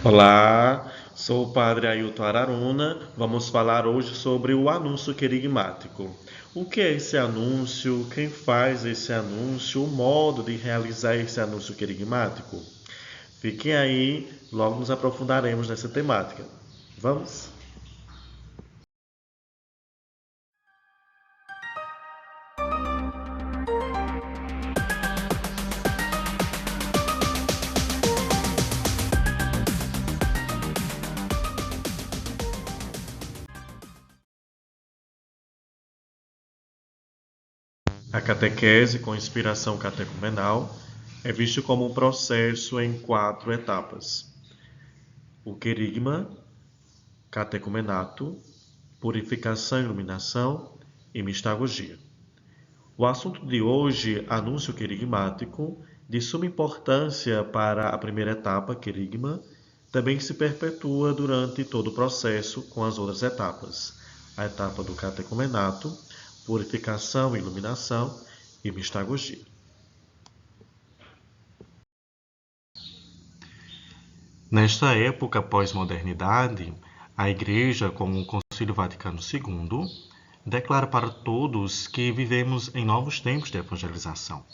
Olá, sou o Padre Ailton Araruna. Vamos falar hoje sobre o anúncio querigmático. O que é esse anúncio? Quem faz esse anúncio? O modo de realizar esse anúncio querigmático? Fiquem aí, logo nos aprofundaremos nessa temática. Vamos? A catequese com inspiração catecumenal é visto como um processo em 4 etapas: o querigma, catecumenato, purificação e iluminação e mistagogia. O assunto de hoje, anúncio querigmático, de suma importância para a primeira etapa, querigma, também se perpetua durante todo o processo com as outras etapas, a etapa do catecumenato, purificação e iluminação e mistagogia. Nesta época pós-modernidade, a Igreja, como o Concílio Vaticano II, declara para todos que vivemos em novos tempos de evangelização.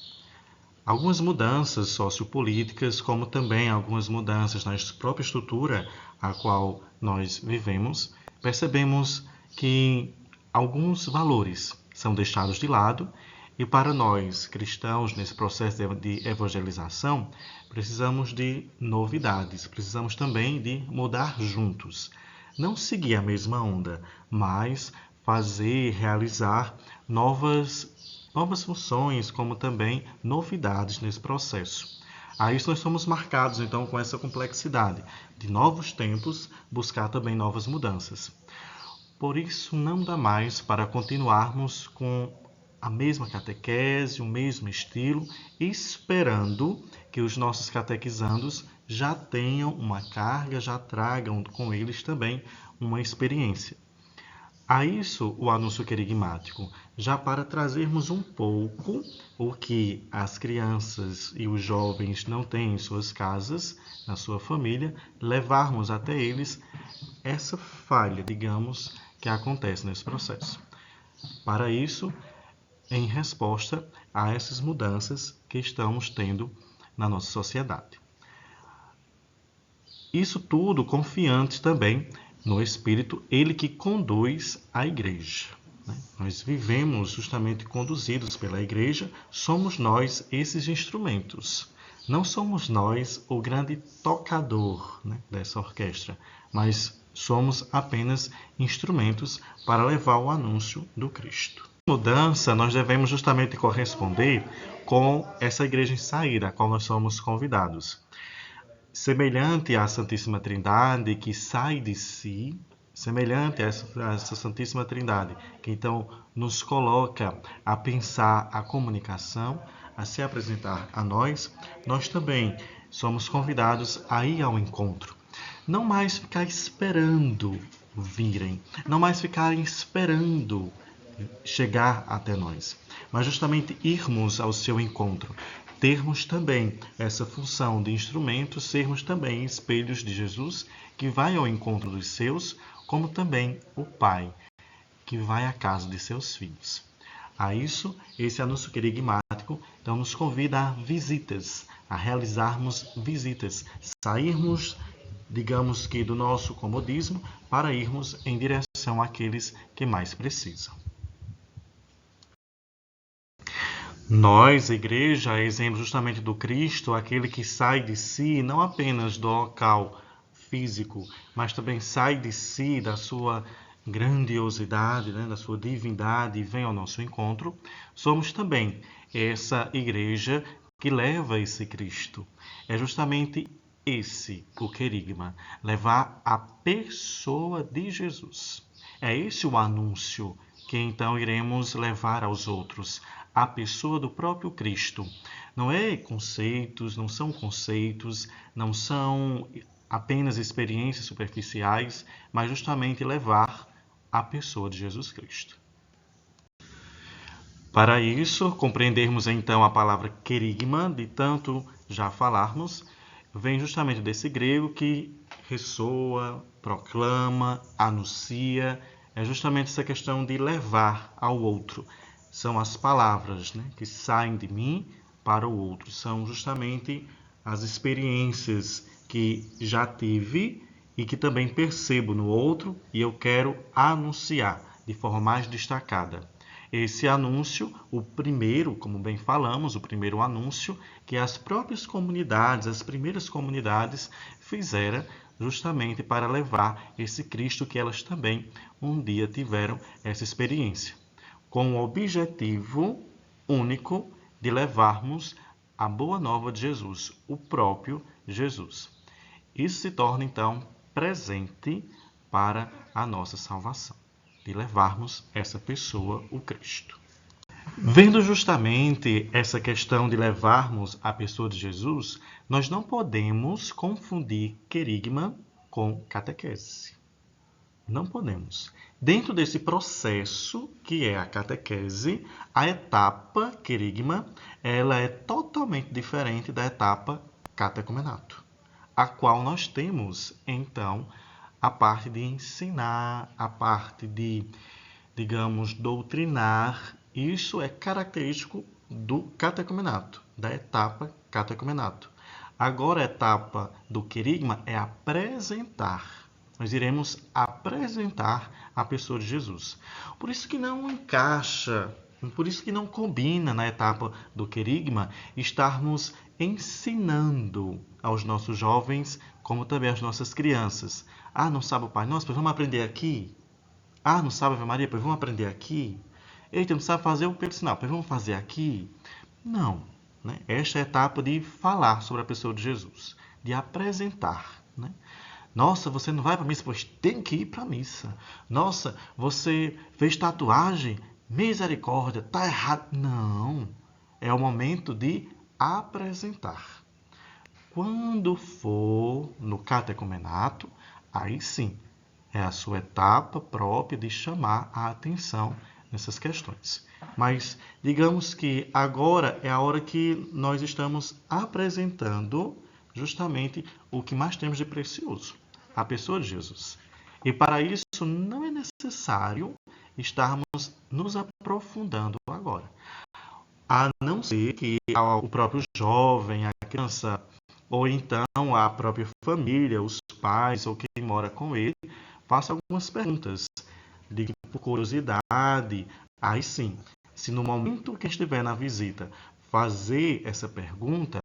Algumas mudanças sociopolíticas, como também algumas mudanças na própria estrutura a qual nós vivemos, percebemos que alguns valores são deixados de lado e para nós, cristãos, nesse processo de evangelização, precisamos de novidades, precisamos também de mudar juntos. Não seguir a mesma onda, mas fazer, realizar novas funções, como também novidades nesse processo. A isso nós somos marcados, então, com essa complexidade de novos tempos, buscar também novas mudanças. Por isso, não dá mais para continuarmos com a mesma catequese, o mesmo estilo, esperando que os nossos catequizandos já tenham uma carga, já tragam com eles também uma experiência. A isso, o anúncio querigmático, já para trazermos um pouco o que as crianças e os jovens não têm em suas casas, na sua família, levarmos até eles essa falha, digamos, que acontece nesse processo. Para isso, em resposta a essas mudanças que estamos tendo na nossa sociedade. Isso tudo confiantes também no Espírito, ele que conduz a igreja. Nós vivemos justamente conduzidos pela igreja, somos nós esses instrumentos. Não somos nós o grande tocador dessa orquestra, mas somos apenas instrumentos para levar o anúncio do Cristo. Mudança, nós devemos justamente corresponder com essa igreja em saída, a qual nós somos convidados. Semelhante à Santíssima Trindade, que sai de si, semelhante a essa Santíssima Trindade, que então nos coloca a pensar a comunicação, a se apresentar a nós, nós também somos convidados a ir ao encontro. Não mais ficar esperando virem, não mais ficarem esperando chegar até nós, mas justamente irmos ao seu encontro, termos também essa função de instrumentos, sermos também espelhos de Jesus, que vai ao encontro dos seus, como também o Pai, que vai à casa de seus filhos. A isso, esse anúncio querigmático então nos convida a visitas, a realizarmos visitas, sairmos, digamos que do nosso comodismo, para irmos em direção àqueles que mais precisam. Nós, a igreja, é exemplo justamente do Cristo, aquele que sai de si, não apenas do local físico, mas também sai de si, da sua grandiosidade, da sua divindade e vem ao nosso encontro. Somos também essa igreja que leva esse Cristo. É justamente esse o querigma, levar a pessoa de Jesus. É esse o anúncio que então iremos levar aos outros, a pessoa do próprio Cristo. Não são conceitos, não são apenas experiências superficiais, mas justamente levar a pessoa de Jesus Cristo. Para isso, compreendermos então a palavra querigma, de tanto já falarmos, vem justamente desse grego que ressoa, proclama, anuncia. É justamente essa questão de levar ao outro. São as palavras, né, que saem de mim para o outro. São justamente as experiências que já tive e que também percebo no outro e eu quero anunciar de forma mais destacada. Esse anúncio, o primeiro, como bem falamos, o primeiro anúncio que as próprias comunidades, as primeiras comunidades fizeram justamente para levar esse Cristo que elas também um dia tiveram essa experiência, com o objetivo único de levarmos a boa nova de Jesus, o próprio Jesus. Isso se torna, então, presente para a nossa salvação, de levarmos essa pessoa, o Cristo. Vendo justamente essa questão de levarmos a pessoa de Jesus, nós não podemos confundir querigma com catequese. Não podemos. Dentro desse processo, que é a catequese, a etapa querigma, ela é totalmente diferente da etapa catecumenato, a qual nós temos, então, a parte de ensinar, a parte de, digamos, doutrinar. Isso é característico do catecumenato, da etapa catecumenato. Agora, a etapa do querigma é apresentar. Nós iremos apresentar a pessoa de Jesus. Por isso que não encaixa, por isso que não combina na etapa do querigma estarmos ensinando aos nossos jovens, como também às nossas crianças. Ah, não sabe o Pai Nosso? Pois vamos aprender aqui. Ah, não sabe a Ave Maria? Pois vamos aprender aqui. Eita, não sabe fazer o Pedro Sinal? Pois vamos fazer aqui. Não. Né? Esta é a etapa de falar sobre a pessoa de Jesus, de apresentar. Né? Nossa, você não vai para a missa? Pois tem que ir para a missa. Nossa, você fez tatuagem? Misericórdia, tá errado. Não. É o momento de apresentar. Quando for no catecumenato, aí sim, é a sua etapa própria de chamar a atenção nessas questões. Mas digamos que agora é a hora que nós estamos apresentando justamente o que mais temos de precioso, a pessoa de Jesus. E para isso não é necessário estarmos nos aprofundando agora. A não ser que o próprio jovem, a criança, ou então a própria família, os pais ou quem mora com ele, faça algumas perguntas de por curiosidade. Aí sim, se no momento que estiver na visita fazer essa pergunta,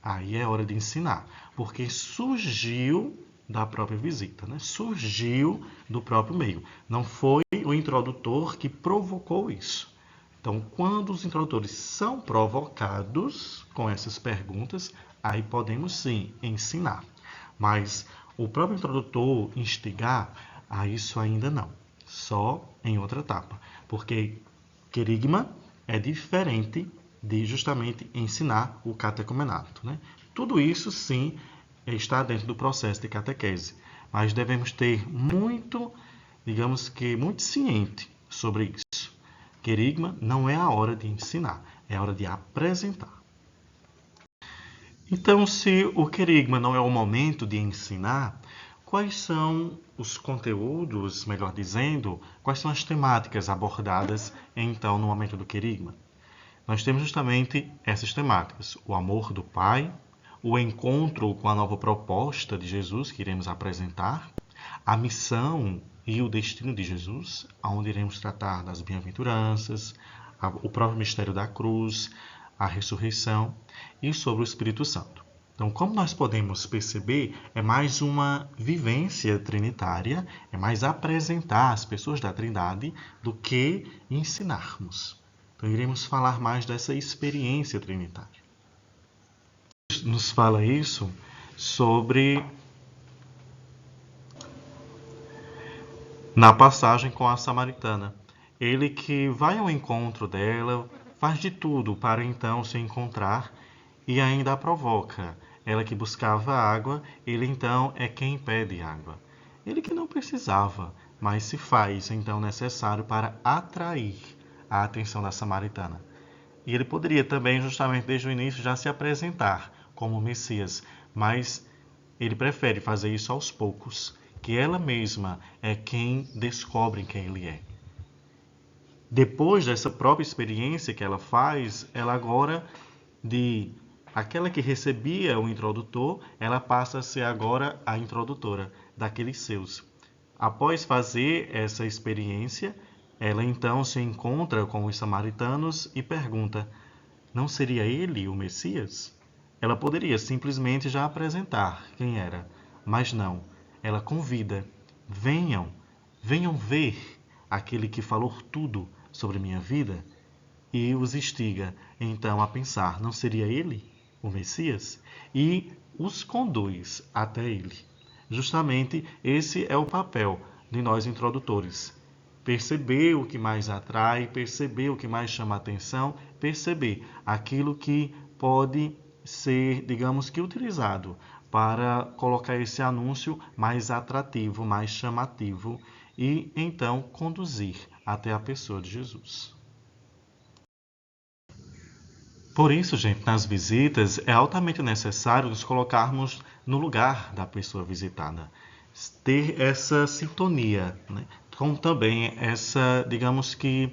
aí é hora de ensinar, porque surgiu da própria visita, né? Surgiu do próprio meio. Não foi o introdutor que provocou isso. Então, quando os introdutores são provocados com essas perguntas, aí podemos sim ensinar. Mas o próprio introdutor instigar, a isso ainda não. Só em outra etapa. Porque querigma é diferente de justamente ensinar o catecumenato. Né? Tudo isso sim está dentro do processo de catequese. Mas devemos ter muito, digamos que muito ciente sobre isso. Querigma não é a hora de ensinar, é a hora de apresentar. Então, se o querigma não é o momento de ensinar, quais são os conteúdos, melhor dizendo, quais são as temáticas abordadas então no momento do querigma? Nós temos justamente essas temáticas: o amor do Pai, o encontro com a nova proposta de Jesus que iremos apresentar, a missão e o destino de Jesus, onde iremos tratar das bem-aventuranças, o próprio mistério da cruz, a ressurreição e sobre o Espírito Santo. Então, como nós podemos perceber, é mais uma vivência trinitária, é mais apresentar as pessoas da Trindade do que ensinarmos. Então, iremos falar mais dessa experiência trinitária. Nos fala isso sobre na passagem com a samaritana. Ele que vai ao encontro dela, faz de tudo para então se encontrar e ainda a provoca. Ela que buscava água, ele então é quem pede água. Ele que não precisava, mas se faz então necessário para atrair a atenção da samaritana. E ele poderia também, justamente desde o início, já se apresentar como Messias, mas ele prefere fazer isso aos poucos, que ela mesma é quem descobre quem ele é. Depois dessa própria experiência que ela faz, ela agora, de aquela que recebia o introdutor, ela passa a ser agora a introdutora daqueles seus. Após fazer essa experiência, ela então se encontra com os samaritanos e pergunta: não seria ele o Messias? Ela poderia simplesmente já apresentar quem era, mas não. Ela convida: venham, venham ver aquele que falou tudo sobre minha vida, e os instiga então a pensar: não seria ele o Messias? E os conduz até ele. Justamente esse é o papel de nós introdutores. Perceber o que mais atrai, perceber o que mais chama a atenção, perceber aquilo que pode ser, digamos que, utilizado para colocar esse anúncio mais atrativo, mais chamativo e então conduzir até a pessoa de Jesus. Por isso, gente, nas visitas é altamente necessário nos colocarmos no lugar da pessoa visitada, ter essa sintonia, né? Como também essa, digamos que,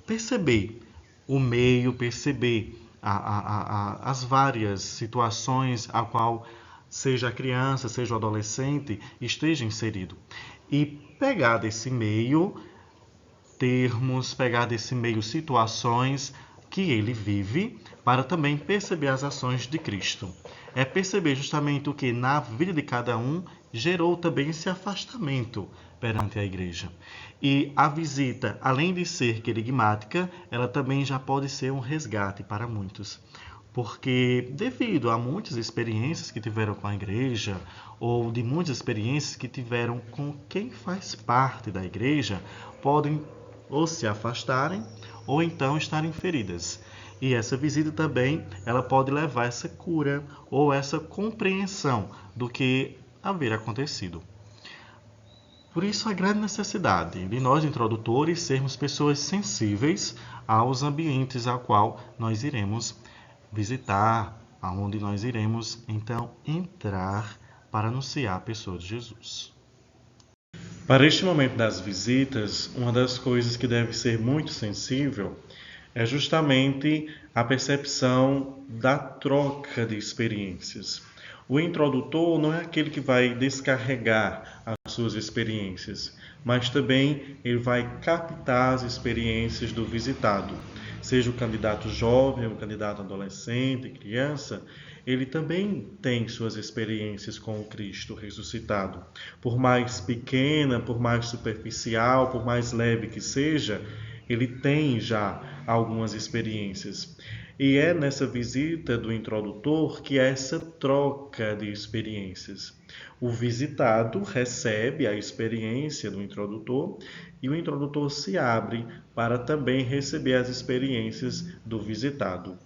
perceber o meio, perceber as várias situações a qual seja a criança, seja o adolescente, esteja inserido. E pegar desse meio termos, pegar desse meio situações que ele vive, para também perceber as ações de Cristo. É perceber justamente o que na vida de cada um gerou também esse afastamento perante a igreja. E a visita, além de ser querigmática, ela também já pode ser um resgate para muitos. Porque devido a muitas experiências que tiveram com a igreja, ou de muitas experiências que tiveram com quem faz parte da igreja, podem ou se afastarem ou então estarem feridas. E essa visita também ela pode levar essa cura ou essa compreensão do que haver acontecido. Por isso a grande necessidade de nós introdutores sermos pessoas sensíveis aos ambientes ao qual nós iremos visitar, aonde nós iremos então entrar para anunciar a pessoa de Jesus. Para este momento das visitas, uma das coisas que deve ser muito sensível é justamente a percepção da troca de experiências. O introdutor não é aquele que vai descarregar as suas experiências, mas também ele vai captar as experiências do visitado. Seja o candidato jovem, o candidato adolescente, criança, ele também tem suas experiências com o Cristo ressuscitado. Por mais pequena, por mais superficial, por mais leve que seja, ele tem já algumas experiências. E é nessa visita do introdutor que há essa troca de experiências. O visitado recebe a experiência do introdutor e o introdutor se abre para também receber as experiências do visitado.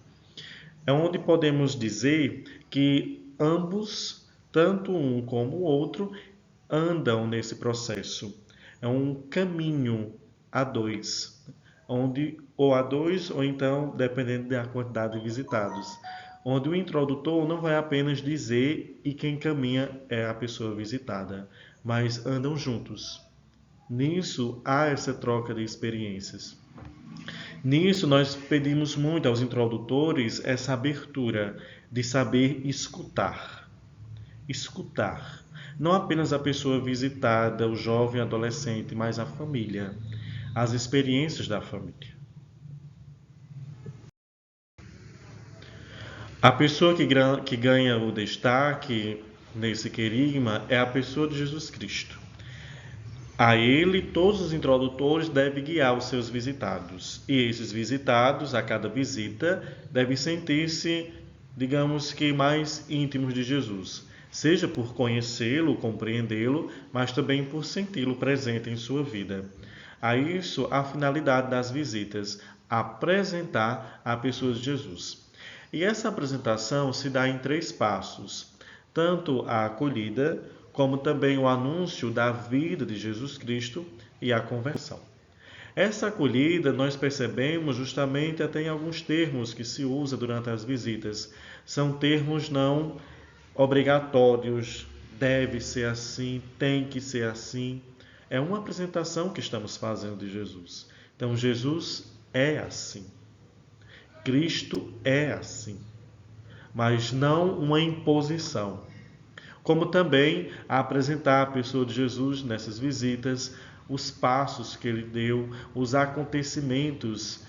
É onde podemos dizer que ambos, tanto um como o outro, andam nesse processo. É um caminho a dois, onde ou a dois, ou então, dependendo da quantidade de visitados, onde o introdutor não vai apenas dizer e quem caminha é a pessoa visitada, mas andam juntos. Nisso há essa troca de experiências. Nisso nós pedimos muito aos introdutores essa abertura de saber escutar. Escutar. Não apenas a pessoa visitada, o jovem adolescente, mas a família, as experiências da família. A pessoa que ganha o destaque nesse querigma é a pessoa de Jesus Cristo. A ele, todos os introdutores devem guiar os seus visitados. E esses visitados, a cada visita, devem sentir-se, digamos que, mais íntimos de Jesus. Seja por conhecê-lo, compreendê-lo, mas também por senti-lo presente em sua vida. A isso, a finalidade das visitas, apresentar a pessoa de Jesus. E essa apresentação se dá em 3 passos. Tanto a acolhida, como também o anúncio da vida de Jesus Cristo e a conversão. Essa acolhida nós percebemos justamente até em alguns termos que se usa durante as visitas. São termos não obrigatórios, deve ser assim, tem que ser assim. É uma apresentação que estamos fazendo de Jesus. Então, Jesus é assim. Cristo é assim. Mas não uma imposição. Como também a apresentar a pessoa de Jesus nessas visitas, os passos que ele deu, os acontecimentos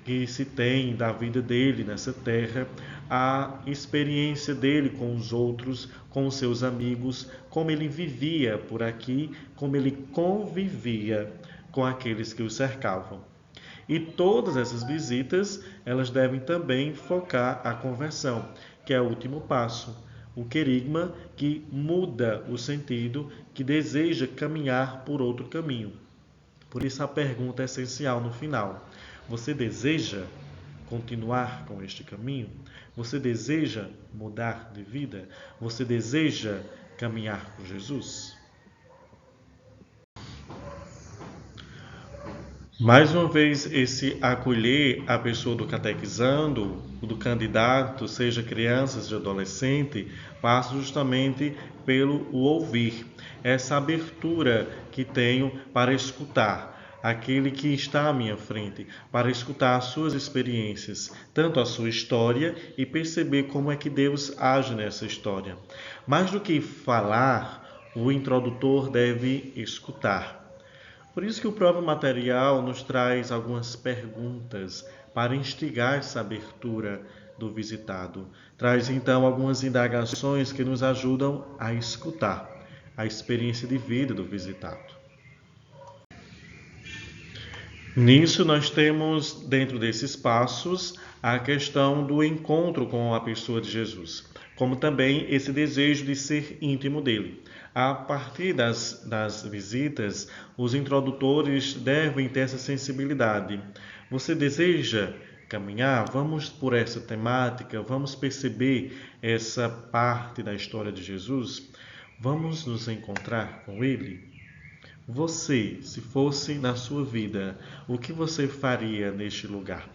que se tem da vida dele nessa terra, a experiência dele com os outros, com os seus amigos, como ele vivia por aqui, como ele convivia com aqueles que o cercavam. E todas essas visitas, elas devem também focar a conversão, que é o último passo, o querigma que muda o sentido, que deseja caminhar por outro caminho. Por isso a pergunta é essencial no final. Você deseja continuar com este caminho? Você deseja mudar de vida? Você deseja caminhar com Jesus? Mais uma vez, esse acolher a pessoa do catequizando, do candidato, seja criança, seja adolescente, passa justamente pelo ouvir, essa abertura que tenho para escutar aquele que está à minha frente, para escutar as suas experiências, tanto a sua história e perceber como é que Deus age nessa história. Mais do que falar, o introdutor deve escutar. Por isso que o próprio material nos traz algumas perguntas para instigar essa abertura do visitado. Traz então algumas indagações que nos ajudam a escutar a experiência de vida do visitado. Nisso nós temos, dentro desses passos, a questão do encontro com a pessoa de Jesus, como também esse desejo de ser íntimo dele. A partir das visitas, os introdutores devem ter essa sensibilidade. Você deseja caminhar? Vamos por essa temática, vamos perceber essa parte da história de Jesus? Vamos nos encontrar com ele? Você, se fosse na sua vida, o que você faria neste lugar?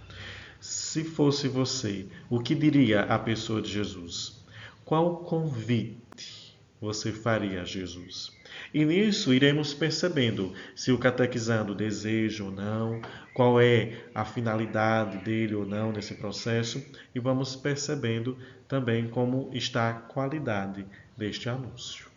Se fosse você, o que diria a pessoa de Jesus? Qual convite você faria a Jesus? E nisso iremos percebendo se o catequizando deseja ou não, qual é a finalidade dele ou não nesse processo, e vamos percebendo também como está a qualidade deste anúncio.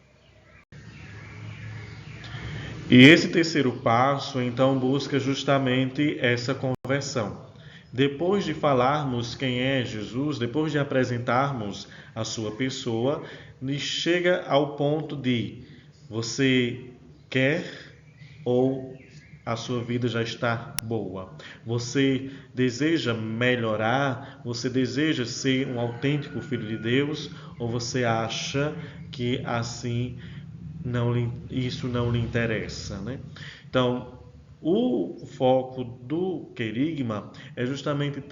E esse terceiro passo, então, busca justamente essa conversão. Depois de falarmos quem é Jesus, depois de apresentarmos a sua pessoa, chega ao ponto de você quer ou a sua vida já está boa. Você deseja melhorar, você deseja ser um autêntico filho de Deus, ou você acha que assim isso não lhe interessa, né? Então, o foco do querigma é justamente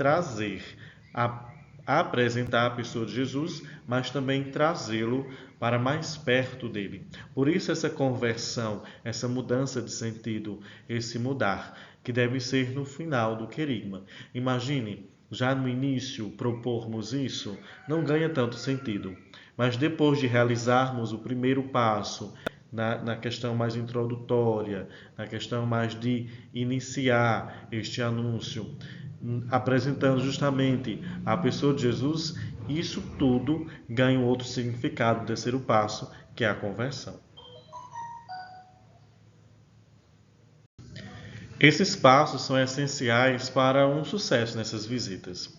apresentar a pessoa de Jesus, mas também trazê-lo para mais perto dele. Por isso essa conversão, essa mudança de sentido, esse mudar, que deve ser no final do querigma. Imagine, já no início propormos isso, não ganha tanto sentido. Mas depois de realizarmos o primeiro passo, na questão mais introdutória, na questão mais de iniciar este anúncio, apresentando justamente a pessoa de Jesus, isso tudo ganha um outro significado, o terceiro passo, que é a conversão. Esses passos são essenciais para um sucesso nessas visitas,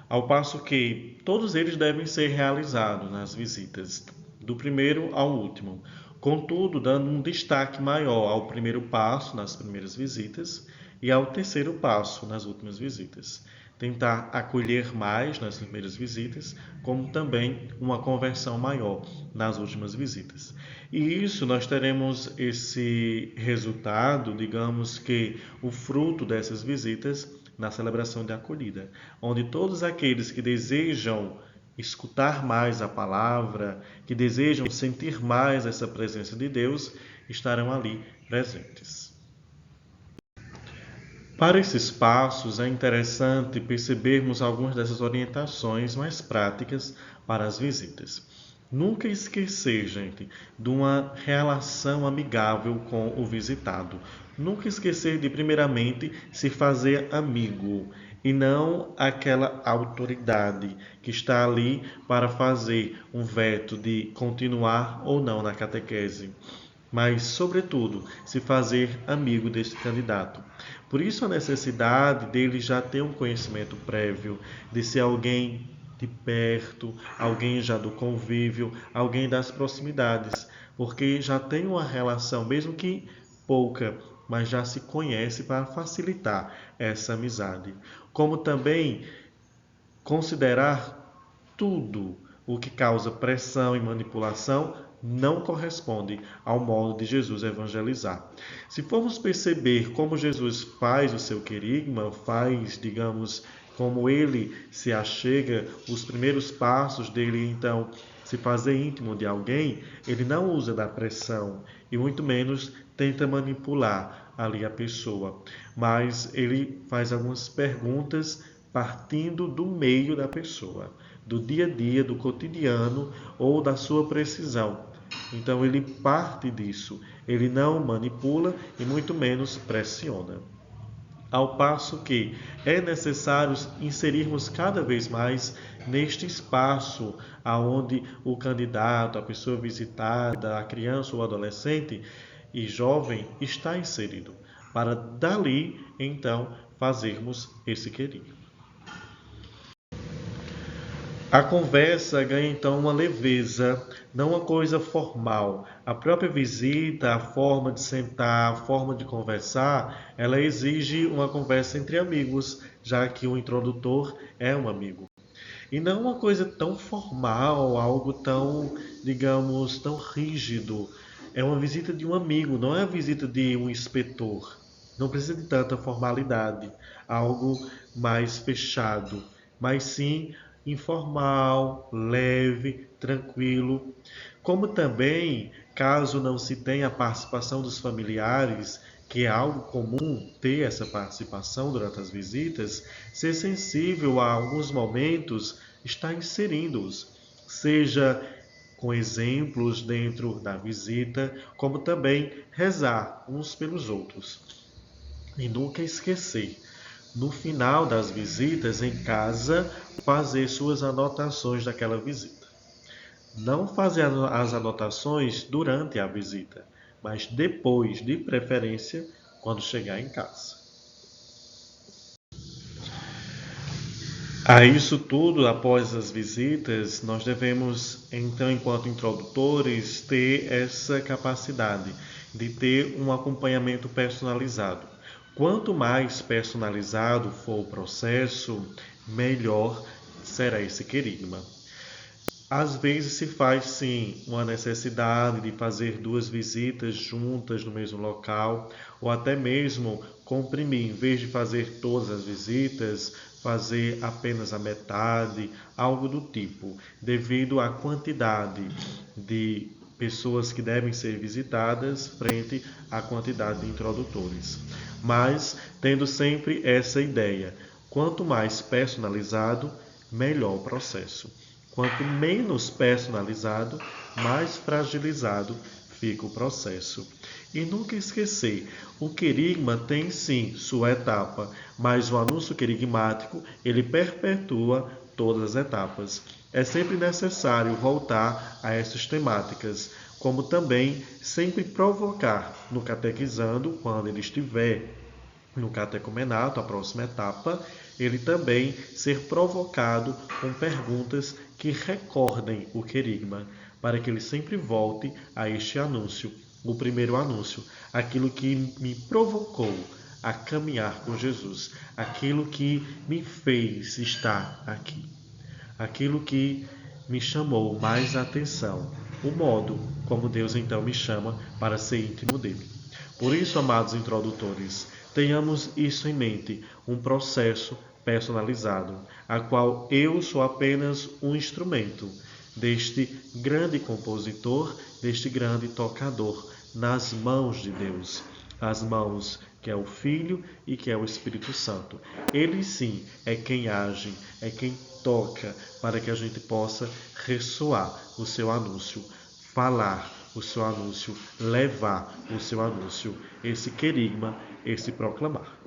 ao passo que todos eles devem ser realizados nas visitas, do primeiro ao último. Contudo, dando um destaque maior ao primeiro passo nas primeiras visitas e ao terceiro passo nas últimas visitas. Tentar acolher mais nas primeiras visitas, como também uma conversão maior nas últimas visitas. E isso nós teremos esse resultado, digamos que o fruto dessas visitas na celebração de acolhida, onde todos aqueles que desejam escutar mais a palavra, que desejam sentir mais essa presença de Deus, estarão ali presentes. Para esses passos, é interessante percebermos algumas dessas orientações mais práticas para as visitas. Nunca esquecer, gente, de uma relação amigável com o visitado. Nunca esquecer de, primeiramente, se fazer amigo e não aquela autoridade que está ali para fazer um veto de continuar ou não na catequese. Mas, sobretudo, se fazer amigo deste candidato. Por isso, a necessidade dele já ter um conhecimento prévio, de ser alguém de perto, alguém já do convívio, alguém das proximidades, porque já tem uma relação, mesmo que pouca, mas já se conhece para facilitar essa amizade. Como também considerar tudo o que causa pressão e manipulação não corresponde ao modo de Jesus evangelizar. Se formos perceber como Jesus faz o seu querigma, faz, digamos, como ele se achega, os primeiros passos dele, então, se fazer íntimo de alguém, ele não usa da pressão e muito menos tenta manipular ali a pessoa, mas ele faz algumas perguntas partindo do meio da pessoa, do dia a dia, do cotidiano ou da sua precisão. Então ele parte disso, ele não manipula e muito menos pressiona. Ao passo que é necessário inserirmos cada vez mais neste espaço aonde o candidato, a pessoa visitada, a criança ou adolescente e jovem está inserido, para dali então fazermos esse querido. A conversa ganha então uma leveza, não uma coisa formal. A própria visita, a forma de sentar, a forma de conversar, ela exige uma conversa entre amigos, já que o introdutor é um amigo. E não uma coisa tão formal, algo tão, digamos, tão rígido. É uma visita de um amigo, não é a visita de um inspetor. Não precisa de tanta formalidade, algo mais fechado, mas sim informal, leve, tranquilo. Como também, caso não se tenha a participação dos familiares, que é algo comum ter essa participação durante as visitas, ser sensível a alguns momentos, estar inserindo-os, seja com exemplos dentro da visita, como também rezar uns pelos outros. E nunca esquecer, no final das visitas em casa, fazer suas anotações daquela visita. Não fazer as anotações durante a visita, mas depois, de preferência, quando chegar em casa. A isso tudo, após as visitas, nós devemos, então, enquanto introdutores, ter essa capacidade de ter um acompanhamento personalizado. Quanto mais personalizado for o processo, melhor será esse querigma. Às vezes se faz sim uma necessidade de fazer duas visitas juntas no mesmo local, ou até mesmo comprimir, em vez de fazer todas as visitas, fazer apenas a metade, algo do tipo, devido à quantidade de pessoas que devem ser visitadas frente à quantidade de introdutores. Mas tendo sempre essa ideia, quanto mais personalizado, melhor o processo. Quanto menos personalizado, mais fragilizado fica o processo. E nunca esquecer, o querigma tem sim sua etapa, mas o anúncio querigmático, ele perpetua todas as etapas. É sempre necessário voltar a essas temáticas, como também sempre provocar no catequizando, quando ele estiver no catecumenato, a próxima etapa, ele também ser provocado com perguntas que recordem o querigma, para que ele sempre volte a este anúncio, o primeiro anúncio, aquilo que me provocou a caminhar com Jesus, aquilo que me fez estar aqui, aquilo que me chamou mais a atenção, o modo como Deus então me chama para ser íntimo dele. Por isso, amados introdutores, tenhamos isso em mente, um processo personalizado, a qual eu sou apenas um instrumento deste grande compositor, deste grande tocador, nas mãos de Deus. as mãos, que é o Filho e que é o Espírito Santo. Ele sim é quem age, é quem toca para que a gente possa ressoar o seu anúncio, falar o seu anúncio, levar o seu anúncio, esse querigma, esse proclamar.